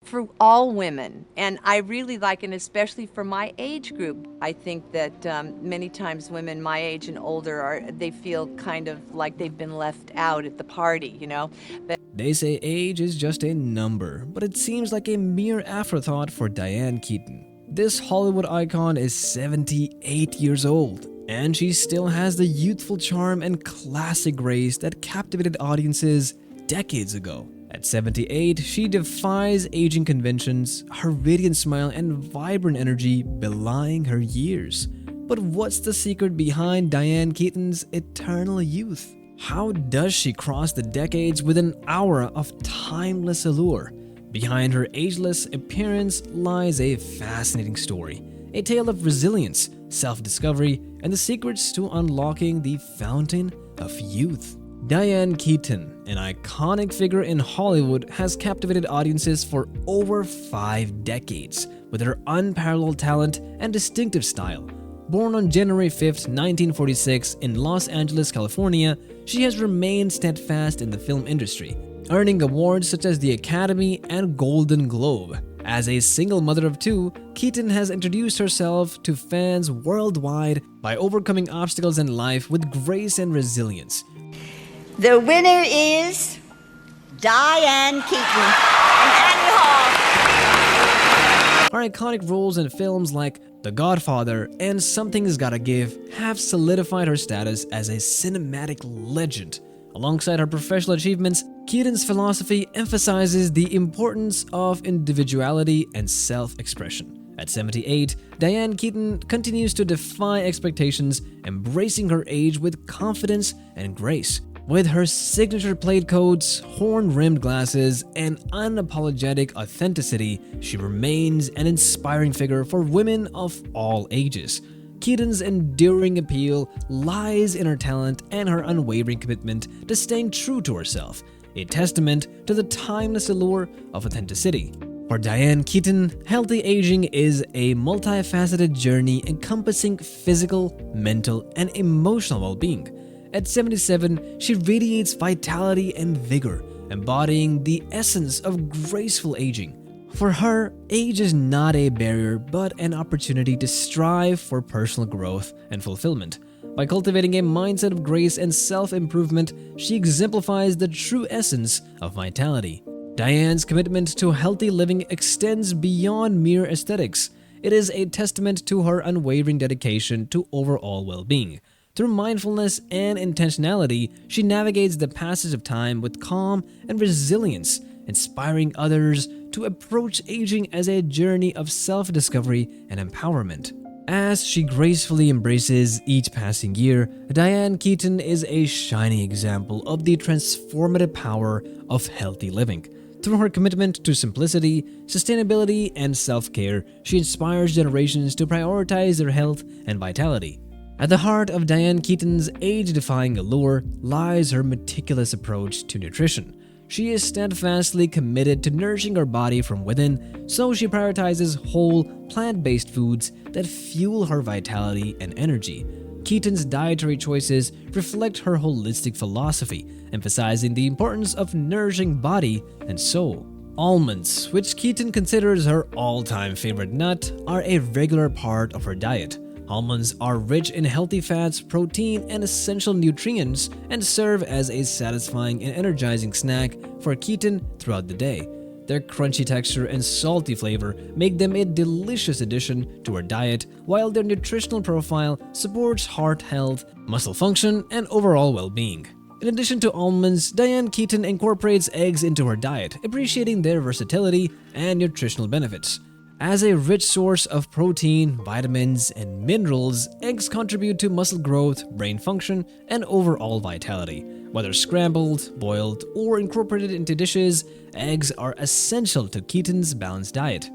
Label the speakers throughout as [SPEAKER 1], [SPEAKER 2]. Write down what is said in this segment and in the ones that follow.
[SPEAKER 1] for all women. And I really like, and especially for my age group, I think that many times women my age and older they feel kind of like they've been left out at the party, But
[SPEAKER 2] They say age is just a number, but it seems like a mere afterthought for Diane Keaton. This Hollywood icon is 78 years old, and she still has the youthful charm and classic grace that captivated audiences decades ago. At 78, she defies aging conventions, her radiant smile and vibrant energy belying her years. But what's the secret behind Diane Keaton's eternal youth? How does she cross the decades with an aura of timeless allure? Behind her ageless appearance lies a fascinating story, a tale of resilience, self-discovery, and the secrets to unlocking the fountain of youth. Diane Keaton, an iconic figure in Hollywood, has captivated audiences for over 5 decades with her unparalleled talent and distinctive style. Born on January 5, 1946 in Los Angeles, California, she has remained steadfast in the film industry, earning awards such as the Academy and Golden Globe. As a single mother of 2, Keaton has introduced herself to fans worldwide by overcoming obstacles in life with grace and resilience.
[SPEAKER 3] The winner is Diane Keaton and Annie Hall.
[SPEAKER 2] Her iconic roles in films like The Godfather and Something's Gotta Give have solidified her status as a cinematic legend. Alongside her professional achievements, Keaton's philosophy emphasizes the importance of individuality and self-expression. At 78, Diane Keaton continues to defy expectations, embracing her age with confidence and grace. With her signature plaid coats, horn-rimmed glasses, and unapologetic authenticity, she remains an inspiring figure for women of all ages. Keaton's enduring appeal lies in her talent and her unwavering commitment to staying true to herself, a testament to the timeless allure of authenticity. For Diane Keaton, healthy aging is a multifaceted journey encompassing physical, mental, and emotional well-being. At 77, she radiates vitality and vigor, embodying the essence of graceful aging. For her, age is not a barrier but an opportunity to strive for personal growth and fulfillment. By cultivating a mindset of grace and self-improvement, she exemplifies the true essence of vitality. Diane's commitment to healthy living extends beyond mere aesthetics. It is a testament to her unwavering dedication to overall well-being. Through mindfulness and intentionality, she navigates the passage of time with calm and resilience, inspiring others to approach aging as a journey of self-discovery and empowerment. As she gracefully embraces each passing year, Diane Keaton is a shining example of the transformative power of healthy living. Through her commitment to simplicity, sustainability, and self-care, she inspires generations to prioritize their health and vitality. At the heart of Diane Keaton's age-defying allure lies her meticulous approach to nutrition. She is steadfastly committed to nourishing her body from within, so she prioritizes whole, plant-based foods that fuel her vitality and energy. Keaton's dietary choices reflect her holistic philosophy, emphasizing the importance of nourishing body and soul. Almonds, which Keaton considers her all-time favorite nut, are a regular part of her diet. Almonds are rich in healthy fats, protein, and essential nutrients and serve as a satisfying and energizing snack for Keaton throughout the day. Their crunchy texture and salty flavor make them a delicious addition to her diet, while their nutritional profile supports heart health, muscle function, and overall well-being. In addition to almonds, Diane Keaton incorporates eggs into her diet, appreciating their versatility and nutritional benefits. As a rich source of protein, vitamins, and minerals, eggs contribute to muscle growth, brain function, and overall vitality. Whether scrambled, boiled, or incorporated into dishes, eggs are essential to Keaton's balanced diet.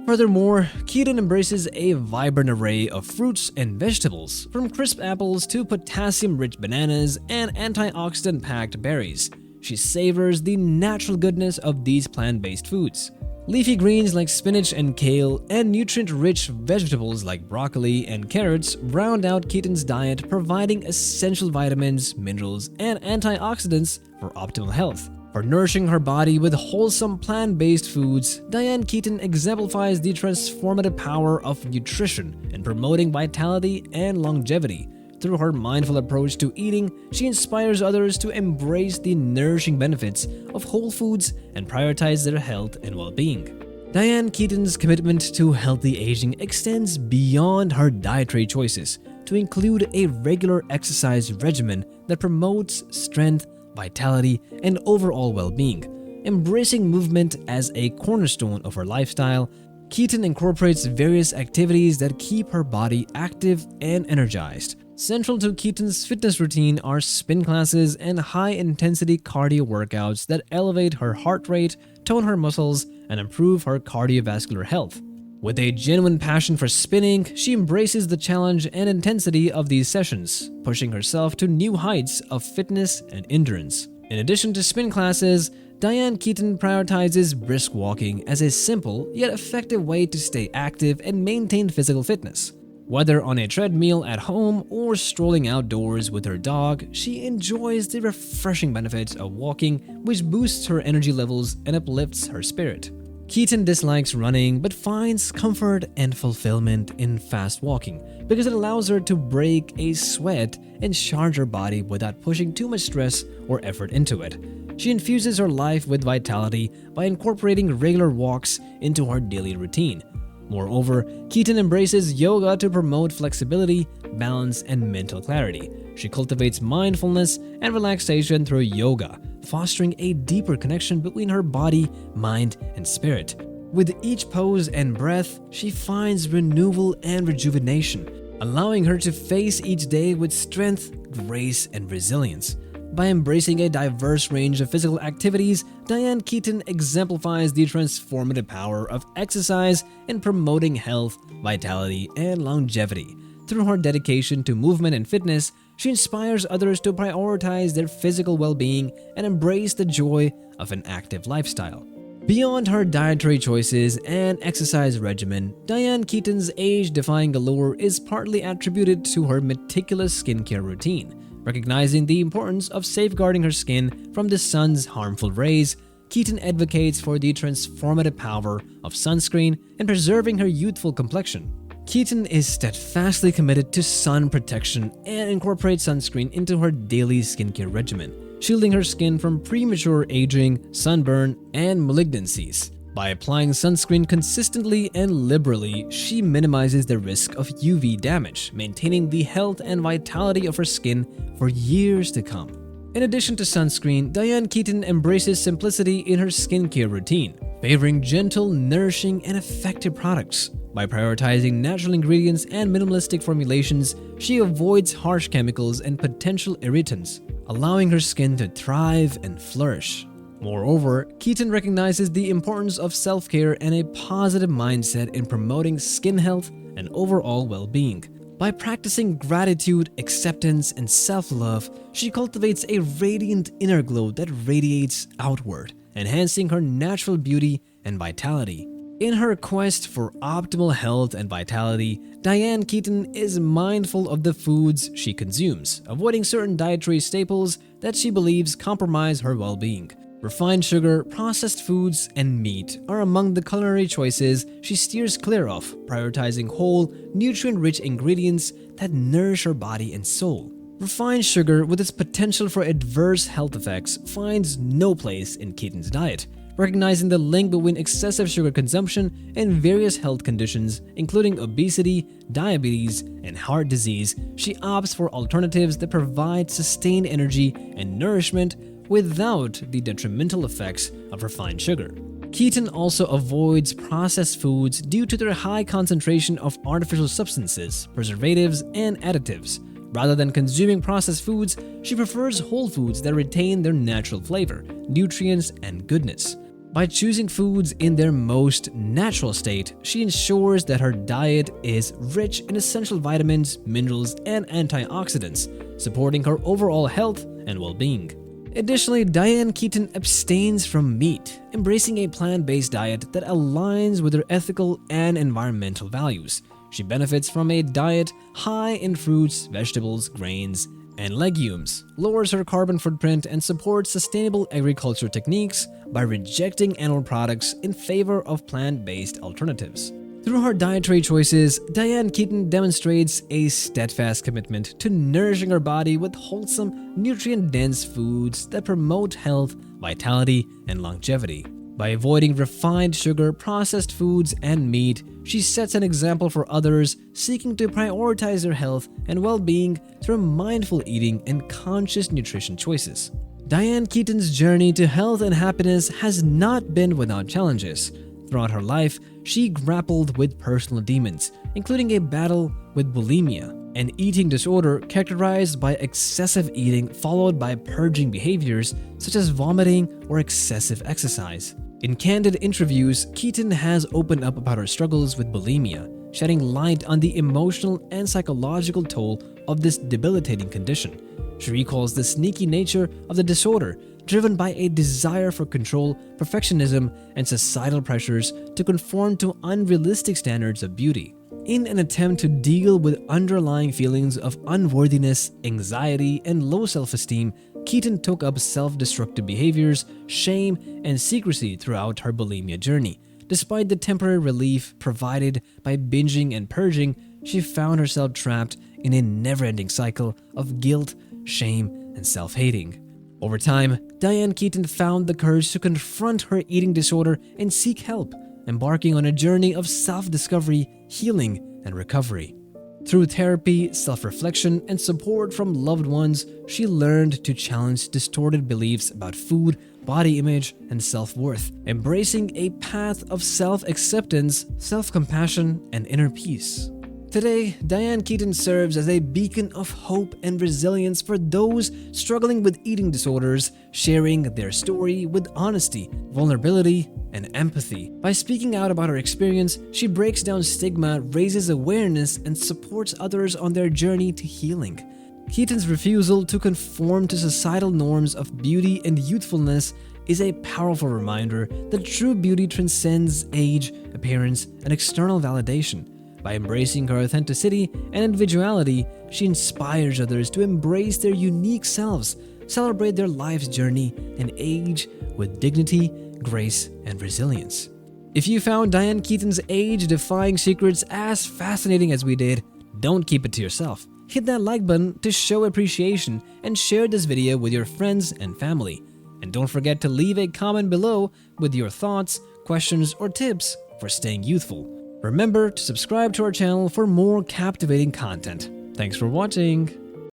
[SPEAKER 2] Furthermore, Keaton embraces a vibrant array of fruits and vegetables, from crisp apples to potassium-rich bananas and antioxidant-packed berries. She savors the natural goodness of these plant-based foods. Leafy greens like spinach and kale and nutrient-rich vegetables like broccoli and carrots round out Keaton's diet, providing essential vitamins, minerals, and antioxidants for optimal health. For nourishing her body with wholesome plant-based foods, Diane Keaton exemplifies the transformative power of nutrition in promoting vitality and longevity. Through her mindful approach to eating, she inspires others to embrace the nourishing benefits of whole foods and prioritize their health and well-being. Diane Keaton's commitment to healthy aging extends beyond her dietary choices to include a regular exercise regimen that promotes strength, vitality, and overall well-being. Embracing movement as a cornerstone of her lifestyle, Keaton incorporates various activities that keep her body active and energized. Central to Keaton's fitness routine are spin classes and high-intensity cardio workouts that elevate her heart rate, tone her muscles, and improve her cardiovascular health. With a genuine passion for spinning, she embraces the challenge and intensity of these sessions, pushing herself to new heights of fitness and endurance. In addition to spin classes, Diane Keaton prioritizes brisk walking as a simple yet effective way to stay active and maintain physical fitness. Whether on a treadmill at home or strolling outdoors with her dog, she enjoys the refreshing benefits of walking, which boosts her energy levels and uplifts her spirit. Keaton dislikes running but finds comfort and fulfillment in fast walking because it allows her to break a sweat and charge her body without pushing too much stress or effort into it. She infuses her life with vitality by incorporating regular walks into her daily routine. Moreover, Keaton embraces yoga to promote flexibility, balance, and mental clarity. She cultivates mindfulness and relaxation through yoga, fostering a deeper connection between her body, mind, and spirit. With each pose and breath, she finds renewal and rejuvenation, allowing her to face each day with strength, grace, and resilience. By embracing a diverse range of physical activities, Diane Keaton exemplifies the transformative power of exercise in promoting health, vitality, and longevity. Through her dedication to movement and fitness, she inspires others to prioritize their physical well-being and embrace the joy of an active lifestyle. Beyond her dietary choices and exercise regimen, Diane Keaton's age-defying allure is partly attributed to her meticulous skincare routine. Recognizing the importance of safeguarding her skin from the sun's harmful rays, Keaton advocates for the transformative power of sunscreen in preserving her youthful complexion. Keaton is steadfastly committed to sun protection and incorporates sunscreen into her daily skincare regimen, shielding her skin from premature aging, sunburn, and malignancies. By applying sunscreen consistently and liberally, she minimizes the risk of UV damage, maintaining the health and vitality of her skin for years to come. In addition to sunscreen, Diane Keaton embraces simplicity in her skincare routine, favoring gentle, nourishing, and effective products. By prioritizing natural ingredients and minimalistic formulations, she avoids harsh chemicals and potential irritants, allowing her skin to thrive and flourish. Moreover, Keaton recognizes the importance of self-care and a positive mindset in promoting skin health and overall well-being. By practicing gratitude, acceptance, and self-love, she cultivates a radiant inner glow that radiates outward, enhancing her natural beauty and vitality. In her quest for optimal health and vitality, Diane Keaton is mindful of the foods she consumes, avoiding certain dietary staples that she believes compromise her well-being. Refined sugar, processed foods, and meat are among the culinary choices she steers clear of, prioritizing whole, nutrient-rich ingredients that nourish her body and soul. Refined sugar, with its potential for adverse health effects, finds no place in Keaton's diet. Recognizing the link between excessive sugar consumption and various health conditions, including obesity, diabetes, and heart disease, she opts for alternatives that provide sustained energy and nourishment without the detrimental effects of refined sugar. Keaton also avoids processed foods due to their high concentration of artificial substances, preservatives, and additives. Rather than consuming processed foods, she prefers whole foods that retain their natural flavor, nutrients, and goodness. By choosing foods in their most natural state, she ensures that her diet is rich in essential vitamins, minerals, and antioxidants, supporting her overall health and well-being. Additionally, Diane Keaton abstains from meat, embracing a plant-based diet that aligns with her ethical and environmental values. She benefits from a diet high in fruits, vegetables, grains, and legumes, lowers her carbon footprint, and supports sustainable agriculture techniques by rejecting animal products in favor of plant-based alternatives. Through her dietary choices, Diane Keaton demonstrates a steadfast commitment to nourishing her body with wholesome, nutrient-dense foods that promote health, vitality, and longevity. By avoiding refined sugar, processed foods, and meat, she sets an example for others seeking to prioritize their health and well-being through mindful eating and conscious nutrition choices. Diane Keaton's journey to health and happiness has not been without challenges. Throughout her life, she grappled with personal demons, including a battle with bulimia, an eating disorder characterized by excessive eating followed by purging behaviors such as vomiting or excessive exercise. In candid interviews, Keaton has opened up about her struggles with bulimia, shedding light on the emotional and psychological toll of this debilitating condition. She recalls the sneaky nature of the disorder, driven by a desire for control, perfectionism, and societal pressures to conform to unrealistic standards of beauty. In an attempt to deal with underlying feelings of unworthiness, anxiety, and low self-esteem, Keaton took up self-destructive behaviors, shame, and secrecy throughout her bulimia journey. Despite the temporary relief provided by binging and purging, she found herself trapped in a never-ending cycle of guilt, shame, and self-hating. Over time, Diane Keaton found the courage to confront her eating disorder and seek help, embarking on a journey of self-discovery, healing, and recovery. Through therapy, self-reflection, and support from loved ones, she learned to challenge distorted beliefs about food, body image, and self-worth, embracing a path of self-acceptance, self-compassion, and inner peace. Today, Diane Keaton serves as a beacon of hope and resilience for those struggling with eating disorders, sharing their story with honesty, vulnerability, and empathy. By speaking out about her experience, she breaks down stigma, raises awareness, and supports others on their journey to healing. Keaton's refusal to conform to societal norms of beauty and youthfulness is a powerful reminder that true beauty transcends age, appearance, and external validation. By embracing her authenticity and individuality, she inspires others to embrace their unique selves, celebrate their life's journey, and age with dignity, grace, and resilience. If you found Diane Keaton's age-defying secrets as fascinating as we did, don't keep it to yourself. Hit that like button to show appreciation and share this video with your friends and family. And don't forget to leave a comment below with your thoughts, questions, or tips for staying youthful. Remember to subscribe to our channel for more captivating content. Thanks for watching!